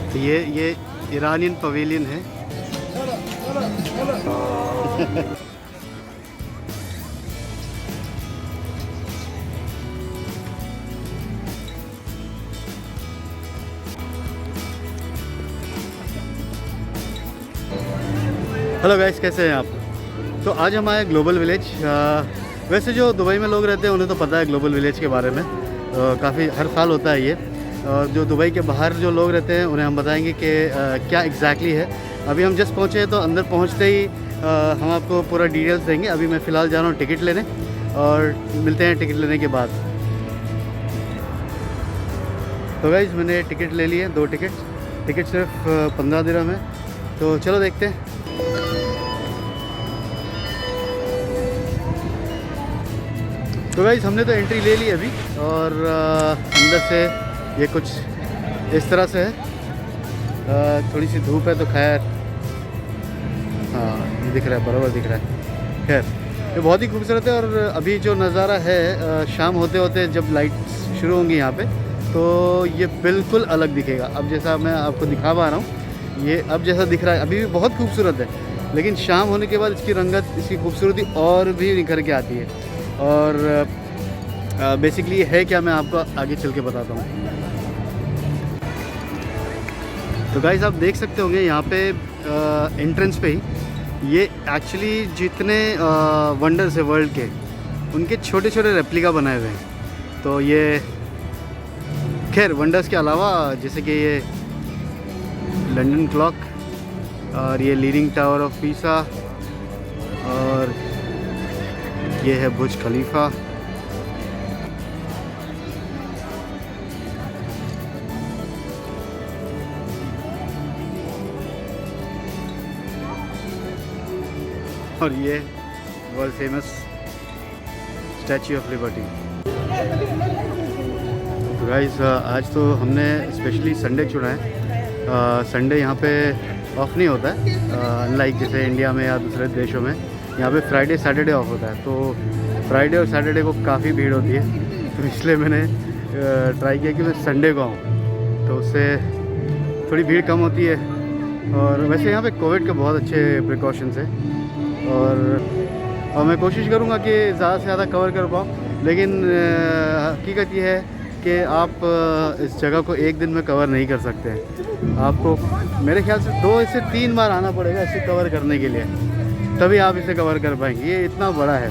तो ये Iranian pavilion है। हेलो गाइस, कैसे हैं आप? तो आज हम आए ग्लोबल विलेज। वैसे जो दुबई में लोग रहते हैं उन्हें तो पता है ग्लोबल विलेज के बारे में, काफ़ी हर साल होता है ये। जो दुबई के बाहर जो लोग रहते हैं उन्हें हम बताएंगे कि क्या एग्जैक्टली है। अभी हम जस्ट पहुँचे हैं, तो अंदर पहुँचते ही हम आपको पूरा डिटेल्स देंगे। अभी मैं फ़िलहाल जा रहा हूँ टिकट लेने, और मिलते हैं टिकट लेने के बाद। तो गाइस, मैंने टिकट ले लिए, 2 टिकट सिर्फ 15 दिरहम है। तो चलो देखते हैं। तो गाइस, हमने तो एंट्री ले ली अभी, और अंदर से ये कुछ इस तरह से है। थोड़ी सी धूप है तो खैर, हाँ ये दिख रहा है, बराबर दिख रहा है। खैर, ये बहुत ही खूबसूरत है। और अभी जो नज़ारा है, शाम होते होते जब लाइट्स शुरू होंगी यहाँ पे, तो ये बिल्कुल अलग दिखेगा। अब जैसा मैं आपको दिखा पा रहा हूँ, ये अब जैसा दिख रहा है अभी भी बहुत खूबसूरत है, लेकिन शाम होने के बाद इसकी रंगत, इसकी खूबसूरती और भी निखर के आती है। और बेसिकली है क्या, मैं आपको आगे चल के बताता हूँ। तो गाइस, आप देख सकते होंगे यहाँ पे एंट्रेंस पे ही ये एक्चुअली जितने वंडर्स है वर्ल्ड के, उनके छोटे छोटे रेप्लिका बनाए हुए हैं। तो ये खैर वंडर्स के अलावा, जैसे कि ये लंदन क्लॉक, और ये लीनिंग टावर ऑफ पीसा, और ये है बुर्ज खलीफा। और ये world famous statue of liberty. तो गाइस, आज तो हमने स्पेशली संडे चुना है। संडे यहाँ पे ऑफ नहीं होता है, अनलाइक जैसे इंडिया में या दूसरे देशों में। यहाँ पे फ्राइडे सैटरडे ऑफ होता है। तो फ्राइडे और सैटरडे को काफ़ी भीड़ होती है, तो इसलिए मैंने ट्राई किया कि मैं संडे को आऊँ, तो उससे थोड़ी भीड़ कम होती है। और वैसे यहाँ पे कोविड के बहुत अच्छे प्रिकॉशंस हैं, और मैं कोशिश करूँगा कि ज़्यादा से ज़्यादा कवर कर पाऊँ। लेकिन हकीकत ये है कि आप इस जगह को एक दिन में कवर नहीं कर सकते हैं। आपको मेरे ख्याल से 2 से 3 बार आना पड़ेगा इसे कवर करने के लिए, तभी आप इसे कवर कर पाएंगे। ये इतना बड़ा है।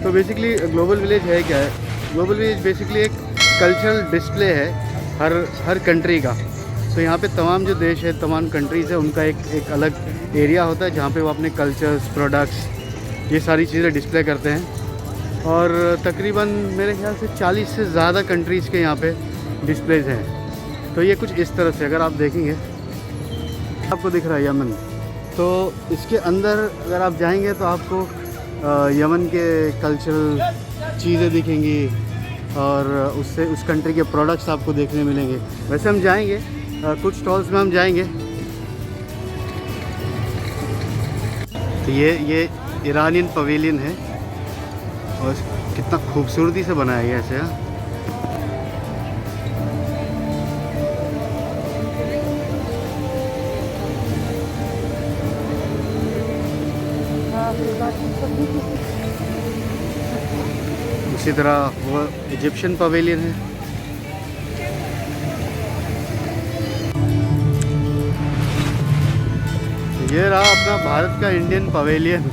तो बेसिकली ग्लोबल विलेज है क्या है? ग्लोबल विलेज बेसिकली एक कल्चरल डिस्प्ले है हर कंट्री का। तो यहाँ पे तमाम जो देश है, तमाम कंट्रीज़ है, उनका एक अलग एरिया होता है जहाँ पे वो अपने कल्चर्स, प्रोडक्ट्स, ये सारी चीज़ें डिस्प्ले करते हैं। और तकरीबन मेरे ख्याल से 40 से ज़्यादा कंट्रीज़ के यहाँ पे डिस्प्लेज हैं। तो ये कुछ इस तरह से, अगर आप देखेंगे, आपको दिख रहा है यमन। तो इसके अंदर अगर आप जाएंगे तो आपको यमन के कल्चरल चीज़ें दिखेंगी, और उससे उस कंट्री के प्रोडक्ट्स आपको देखने मिलेंगे। वैसे हम जाएंगे, कुछ स्टॉल्स में हम जाएंगे। तो ये ईरानियन पवेलियन है, और कितना खूबसूरती से बनाया गया ऐसे। उसी तरह वो इजिप्शियन पवेलियन है। ये रहा अपना भारत का इंडियन पवेलियन।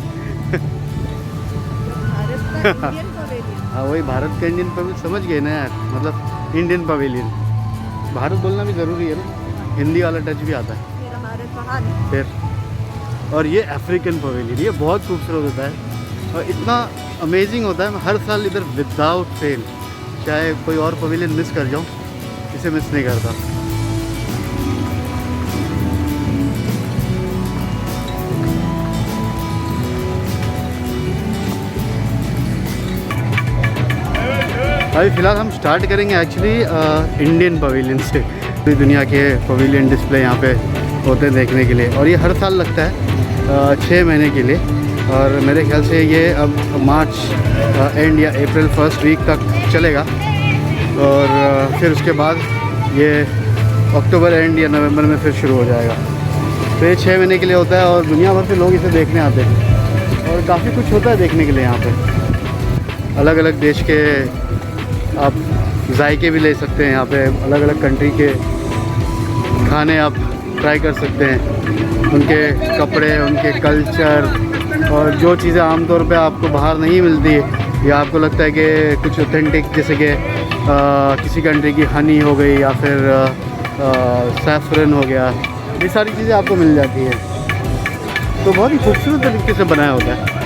हाँ, वही भारत का इंडियन पवेलियन, समझ गए ना यार, मतलब इंडियन पवेलियन। भारत बोलना भी ज़रूरी है ना, हिंदी वाला टच भी आता है फिर। और ये अफ्रीकन पवेलियन, ये बहुत खूबसूरत होता है और इतना अमेजिंग होता है। मैं हर साल इधर विदाउट फेल, चाहे कोई और पवेलियन मिस कर जाऊँ, इसे मिस नहीं करता। अभी फ़िलहाल हम स्टार्ट करेंगे एक्चुअली इंडियन पवेलियन से। पूरी दुनिया के पवेलियन डिस्प्ले यहाँ पे होते हैं देखने के लिए, और ये हर साल लगता है 6 महीने के लिए। और मेरे ख्याल से ये अब मार्च एंड या अप्रैल फर्स्ट वीक तक चलेगा और फिर उसके बाद ये अक्टूबर एंड या नवंबर में फिर शुरू हो जाएगा। तो ये 6 महीने के लिए होता है और दुनिया भर से लोग इसे देखने आते हैं और काफ़ी कुछ होता है देखने के लिए यहाँ पे। अलग अलग देश के आप जायके भी ले सकते हैं यहाँ पे, अलग अलग कंट्री के खाने आप ट्राई कर सकते हैं, उनके कपड़े, उनके कल्चर और जो चीज़ें आमतौर पे आपको बाहर नहीं मिलती या आपको लगता है कि कुछ ऑथेंटिक, जैसे कि किसी कंट्री की हनी हो गई या फिर सैफरन हो गया, ये सारी चीज़ें आपको मिल जाती है। तो बहुत ही खूबसूरत तरीके से बनाया होता है।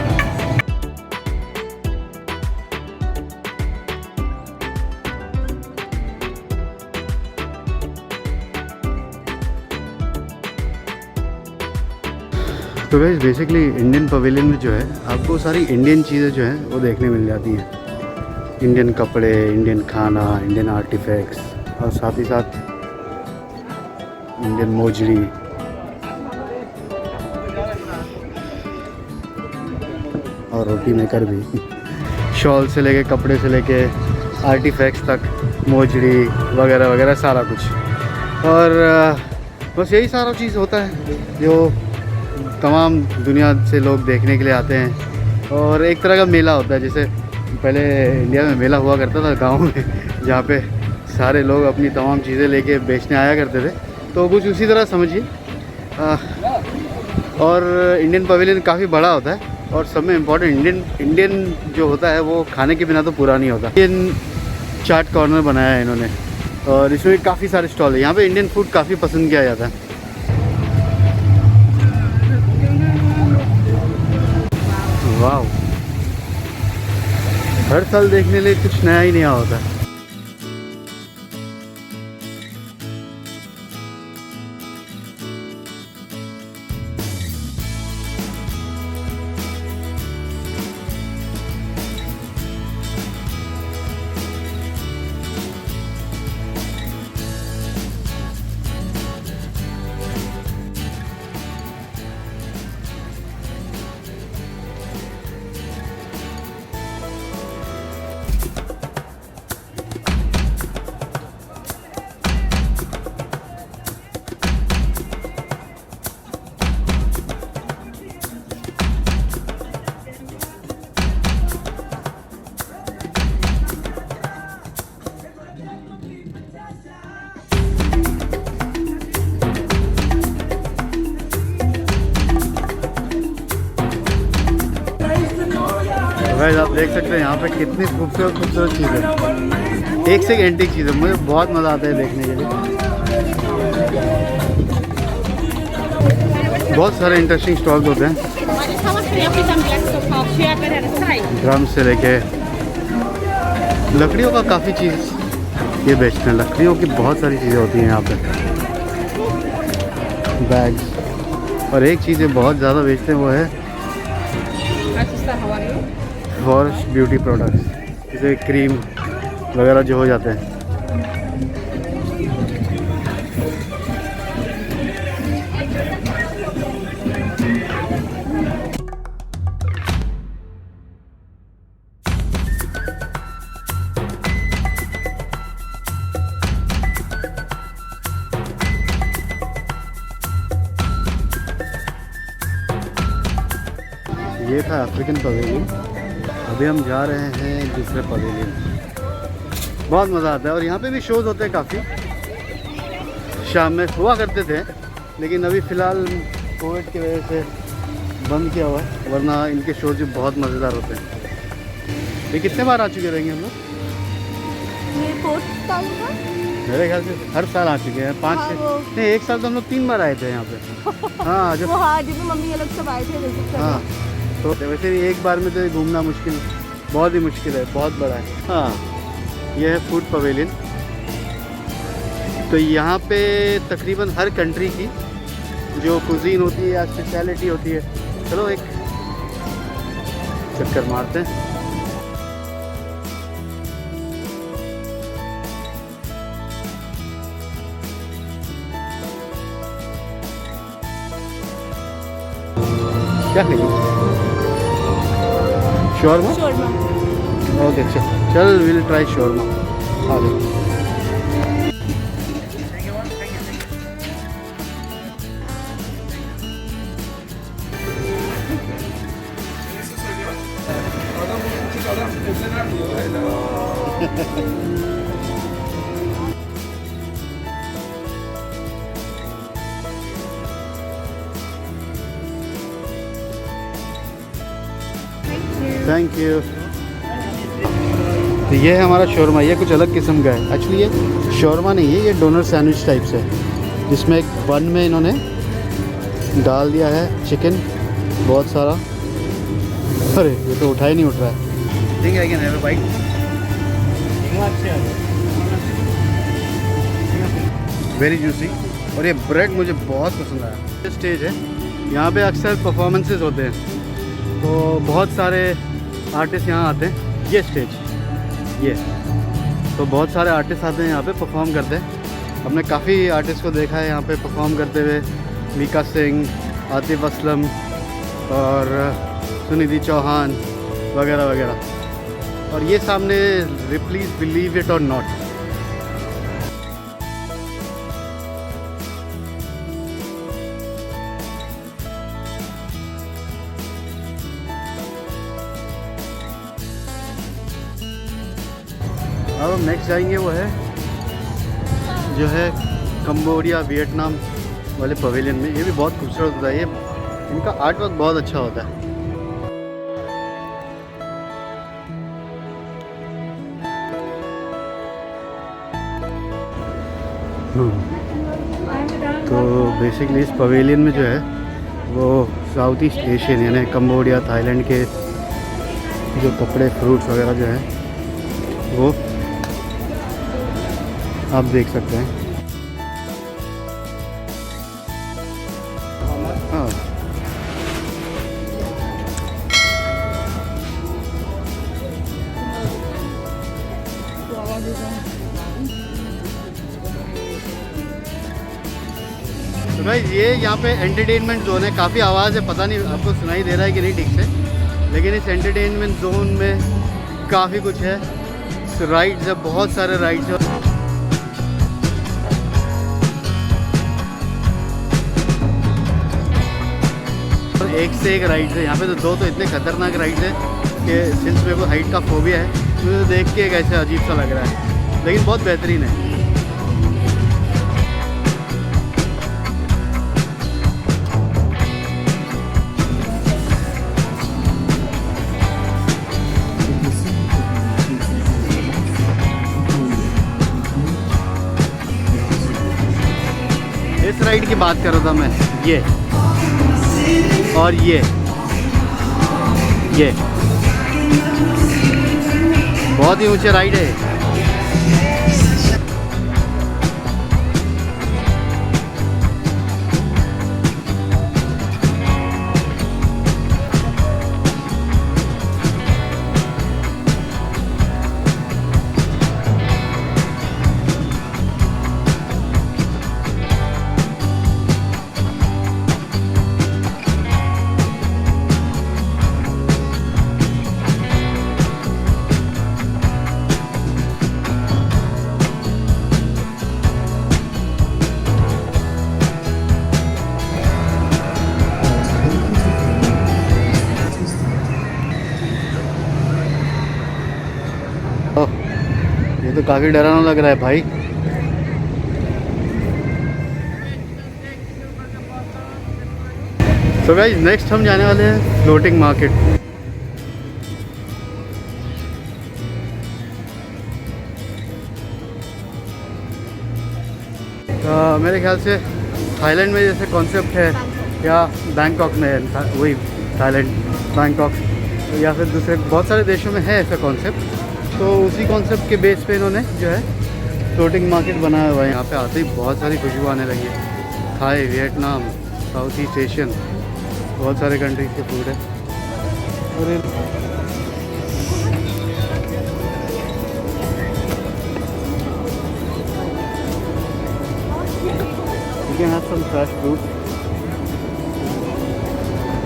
तो गाइस बेसिकली इंडियन पवेलियन में जो है आपको सारी इंडियन चीज़ें जो हैं वो देखने मिल जाती हैं। इंडियन कपड़े, इंडियन खाना, इंडियन आर्टिफैक्ट्स और साथ ही साथ इंडियन मोजड़ी और रोटी मेकर भी शॉल से लेके कपड़े से लेके आर्टिफैक्ट्स तक, मोजड़ी वगैरह वगैरह सारा कुछ। और बस यही सारा चीज़ होता है जो तमाम दुनिया से लोग देखने के लिए आते हैं। और एक तरह का मेला होता है, जैसे पहले इंडिया में मेला हुआ करता था गाँव में, जहाँ पे सारे लोग अपनी तमाम चीज़ें लेके बेचने आया करते थे, तो कुछ उसी तरह समझिए। और इंडियन पवेलियन काफ़ी बड़ा होता है और सब में इम्पोर्टेंट इंडियन जो होता है वो खाने के बिना तो पूरा नहीं होता। इंडियन चाट कॉर्नर बनाया है इन्होंने और इसमें काफ़ी सारे स्टॉल है। यहाँ पे इंडियन फूड काफ़ी पसंद किया जाता है। वाह, हर साल देखने के लिए कुछ नया ही नया होता है। गाइस आप देख सकते हैं यहाँ पे कितनी खूबसूरत खूबसूरत चीज़ें, एक से एक एंटीक चीज़ें, मुझे बहुत मज़ा आता है देखने के लिए। बहुत सारे इंटरेस्टिंग स्टॉल्स होते हैं, ड्रम से लेके लकड़ियों का काफ़ी चीज़ ये बेचते हैं। लकड़ियों की बहुत सारी चीज़ें होती हैं यहाँ पे, बैग्स। और एक चीज़ बहुत ज़्यादा बेचते हैं वो है फॉरेस्ट ब्यूटी प्रोडक्ट्स, जैसे क्रीम वगैरह जो हो जाते हैं। ये था अफ्रीकन पवेलियन। अभी हम जा रहे हैं दूसरे पवेलियन। बहुत मज़ा आता है और यहाँ पे भी शोज़ होते हैं काफ़ी, शाम में हुआ करते थे, लेकिन अभी फ़िलहाल कोविड की वजह से बंद किया हुआ है, वरना इनके शोज़ भी बहुत मज़ेदार होते हैं। ये कितने बार आ चुके रहेंगे हम लोग? ये 4th साल का मेरे ख्याल से हर साल आ चुके हैं, 5-6 नहीं, एक साल तो हम लोग 3 बार आए थे यहाँ पे। हाँ जब जब मम्मी ये लोग सब आए थे। हाँ तो वैसे भी एक बार में तो घूमना मुश्किल, बहुत ही मुश्किल है, बहुत बड़ा है। हाँ यह है फूड पवेलियन। तो यहाँ पे तकरीबन हर कंट्री की जो कुजीन होती है या स्पेशलिटी होती है, चलो एक चक्कर मारते हैं। क्या नहीं शोरमा शोरमा। ओके चल विल ट्राई शोरमा आ जाओ। Thank you. तो ये है हमारा शोरमा, ये कुछ अलग किस्म का है। एक्चुअली ये शोरमा नहीं है, ये डोनर सैंडविच टाइप से है, जिसमें एक बन में इन्होंने डाल दिया है चिकन बहुत सारा। अरे ये तो उठा ही नहीं उठ रहा है। Think I can have a bite. Very juicy, और ये ब्रेड मुझे बहुत पसंद आया। ये स्टेज है, यहाँ पे अक्सर परफॉर्मेंसेस होते हैं, तो बहुत सारे आर्टिस्ट यहाँ आते हैं। ये स्टेज ये, तो बहुत सारे आर्टिस्ट आते हैं यहाँ पे परफॉर्म करते हैं। हमने काफ़ी आर्टिस्ट को देखा है यहाँ पे परफॉर्म करते हुए, मीका सिंह, आतिफ असलम और सुनिधि चौहान वगैरह वगैरह। और ये सामने प्लीज़ बिलीव इट और नॉट, अब हम नेक्स्ट जाएंगे वो है जो है कंबोडिया वियतनाम वाले पवेलियन में। ये भी बहुत खूबसूरत होता है, ये इनका आर्ट वर्क बहुत अच्छा होता है। तो बेसिकली इस पवेलियन में जो है वो साउथ ईस्ट एशियन यानी कंबोडिया थाईलैंड के जो कपड़े फ्रूट्स वगैरह जो है वो आप देख सकते हैं। हाँ तो भाई ये यहाँ पे एंटरटेनमेंट जोन है। काफ़ी आवाज़ है, पता नहीं आपको सुनाई दे रहा है कि नहीं ठीक से, लेकिन इस एंटरटेनमेंट जोन में काफ़ी कुछ है। राइड्स है, बहुत सारे राइड्स है। एक से एक राइड्स है यहाँ पे, तो दो तो इतने खतरनाक राइड्स है कि सिंस मेरे को हाइट का फोबिया है, मुझे तो देख के एक ऐसे अजीब सा लग रहा है, लेकिन बहुत बेहतरीन है। इस राइड की बात कर रहा था मैं, ये और ये बहुत ही ऊंचे राइड है। ये तो काफ़ी डरावना लग रहा है भाई। सो गाइस नेक्स्ट हम जाने वाले हैं फ्लोटिंग मार्केट। मेरे ख्याल से थाईलैंड में जैसे कॉन्सेप्ट है, या बैंकॉक में वही थाईलैंड बैंकॉक, या फिर दूसरे बहुत सारे देशों में है ऐसा कॉन्सेप्ट, तो उसी कॉन्सेप्ट के बेस पे इन्होंने जो है फ्लोटिंग मार्केट बनाया हुआ है। यहाँ पे आते ही बहुत सारी खुशबू आने लगी है। Thai, Vietnam, South East Asian, बहुत सारे कंट्रीज के फूड है। और you can have some fresh fruit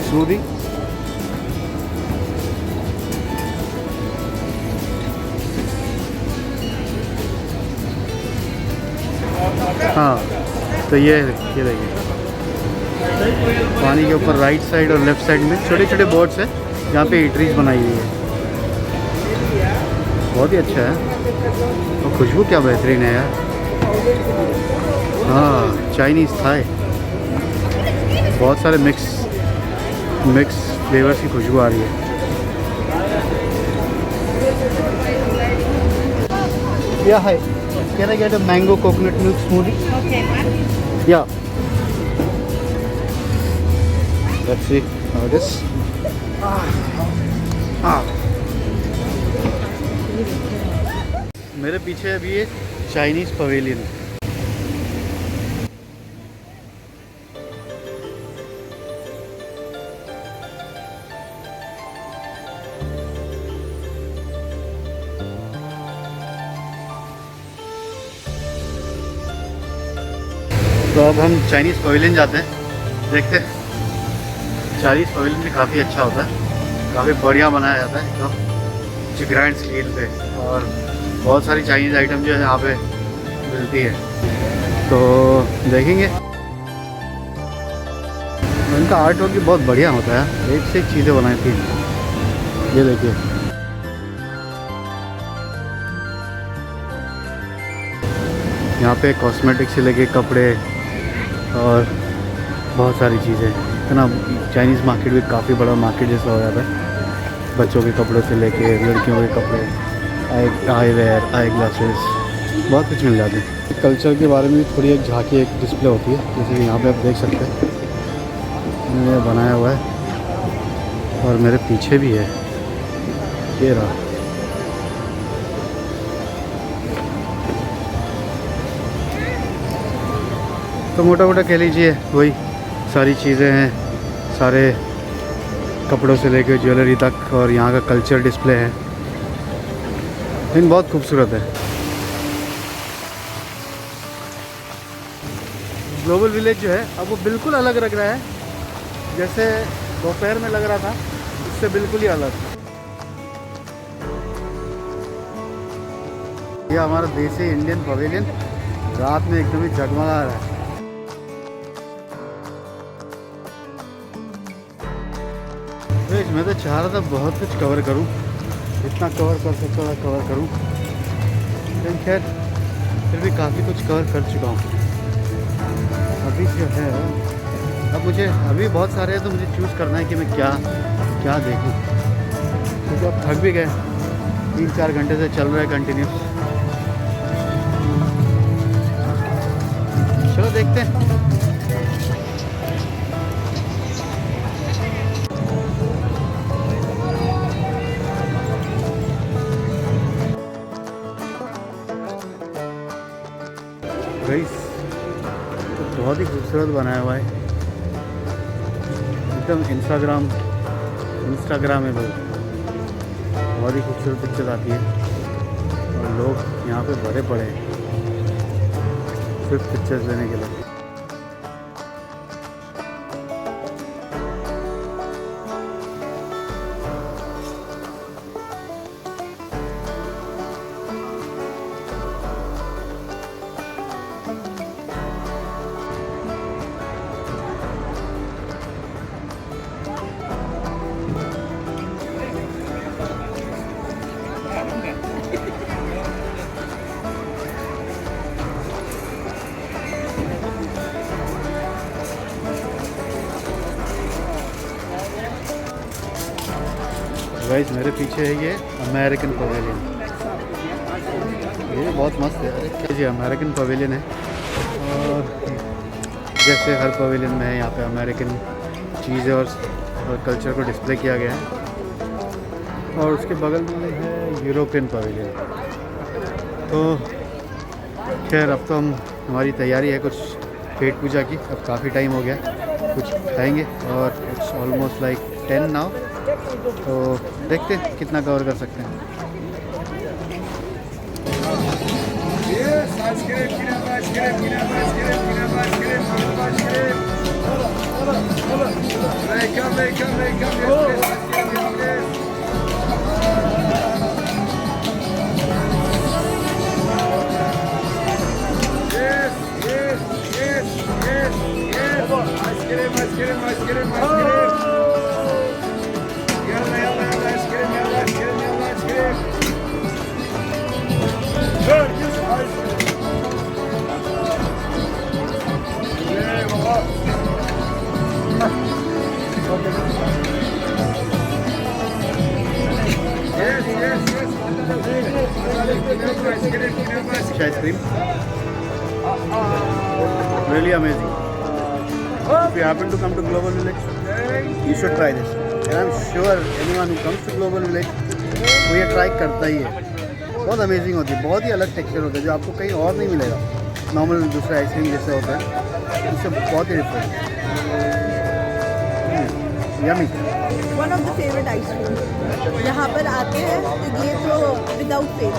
smoothie। हाँ, तो ये देखिए पानी के ऊपर राइट साइड और लेफ़्ट साइड में छोटे छोटे बोट्स हैं जहाँ पे ईटरीज बनाई हुई है। बहुत ही अच्छा है और खुशबू क्या बेहतरीन है यार। हाँ, चाइनीज़ थाई, बहुत सारे मिक्स फ्लेवर्स की खुशबू आ रही है। Yeah hi, can I get a mango coconut milk smoothie? Yeah let's see how it is. मेरे पीछे अभी ये चाइनीज़ पवेलियन है। तो अब हम चाइनीज़ पवेलियन जाते हैं, देखते हैं। चाइनीज़ पवेलियन भी काफ़ी अच्छा होता है, काफ़ी बढ़िया बनाया जाता है एकदम ग्रैंड स्केल पे, और बहुत सारी चाइनीज़ आइटम जो है यहाँ पे मिलती है, तो देखेंगे। उनका आर्ट वर्क भी बहुत बढ़िया होता है, एक से एक चीज़ें बनाई थी। ये देखिए, यहाँ पे कॉस्मेटिक से लेके कपड़े और बहुत सारी चीज़ें है ना। चाइनीज़ मार्केट भी काफ़ी बड़ा मार्केट जैसा हो जाता है, बच्चों के कपड़ों से लेके लड़कियों के कपड़े, आई वेयर, आई ग्लासेस, बहुत कुछ मिल जाते हैं। कल्चर के बारे में थोड़ी एक झांकी, एक डिस्प्ले होती है, जैसे कि यहाँ पे आप देख सकते हैं इन्होंने बनाया हुआ है, और मेरे पीछे भी है, ये रहा। तो मोटा मोटा कह लीजिए वही सारी चीज़ें हैं, सारे कपड़ों से लेकर ज्वेलरी तक, और यहाँ का कल्चर डिस्प्ले है, लेकिन बहुत खूबसूरत है। ग्लोबल विलेज जो है अब वो बिल्कुल अलग लग रहा है, जैसे दोपहर में लग रहा था उससे बिल्कुल ही अलग। ये हमारा देसी इंडियन पवेलियन रात में एकदम ही जगमगा रहा है। मैं तो चाह रहा था बहुत कुछ कवर करूं, जितना कवर कर सकता था कवर करूं, लेकिन खैर फिर भी काफ़ी कुछ कवर कर चुका हूं। अभी जो है, अब मुझे अभी बहुत सारे हैं, तो मुझे चूज़ करना है कि मैं क्या देखूं, क्योंकि अब थक भी गए, 3-4 घंटे से चल रहा है कंटिन्यूस। चलो देखते हैं। गाइस, बहुत ही खूबसूरत बनाया हुआ है, एकदम इंस्टाग्रामेबल, बहुत ही खूबसूरत पिक्चर आती है, और लोग यहाँ पे भरे पड़े हैं सिर्फ पिक्चर्स लेने के लिए। गाइस, मेरे पीछे है ये अमेरिकन पवेलियन, ये बहुत मस्त है। अरे जी, अमेरिकन पवेलियन है, और जैसे हर पवेलियन में है यहाँ पे अमेरिकन चीज़ें और कल्चर को डिस्प्ले किया गया है। और उसके बगल में है यूरोपियन पवेलियन। तो खैर अब तो हमारी तैयारी है कुछ पेट पूजा की, अब काफ़ी टाइम हो गया, कुछ खाएंगे, और इट्स ऑलमोस्ट लाइक 10 नाउ, तो देखते हैं कितना कवर कर सकते हैं। fish ice cream. Really amazing. If you happen to come to Global Village, you should try this. And I'm sure anyone who comes to Global Village वो ये try करता ही है. बहुत अमेजिंग होती है, बहुत ही अलग टेक्सचर होता है जो आपको कहीं और नहीं मिलेगा. नॉर्मल दूसरा आइसक्रीम जैसे होता है उससे बहुत ही different. Yummy. One of the favourite ice cream. यहाँ पर आते हैं तो ये तो विदाउट फेल.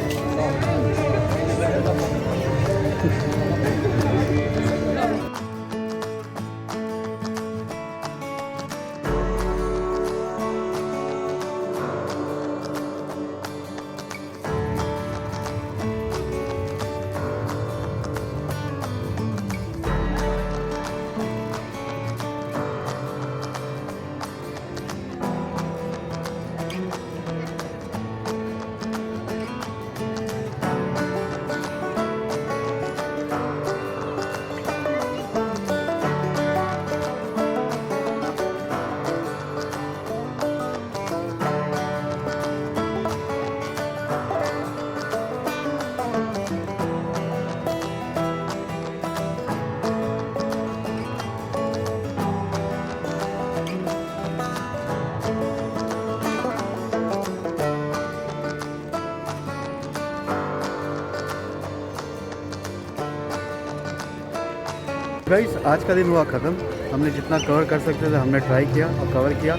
गाइस आज का दिन हुआ ख़त्म. हमने जितना कवर कर सकते थे हमने ट्राई किया और कवर किया.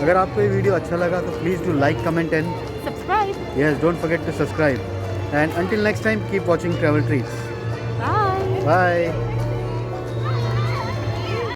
अगर आपको ये वीडियो अच्छा लगा तो please do like, comment and subscribe. yes, don't forget to subscribe. And until next time, keep watching Travel Treats. Bye. Bye.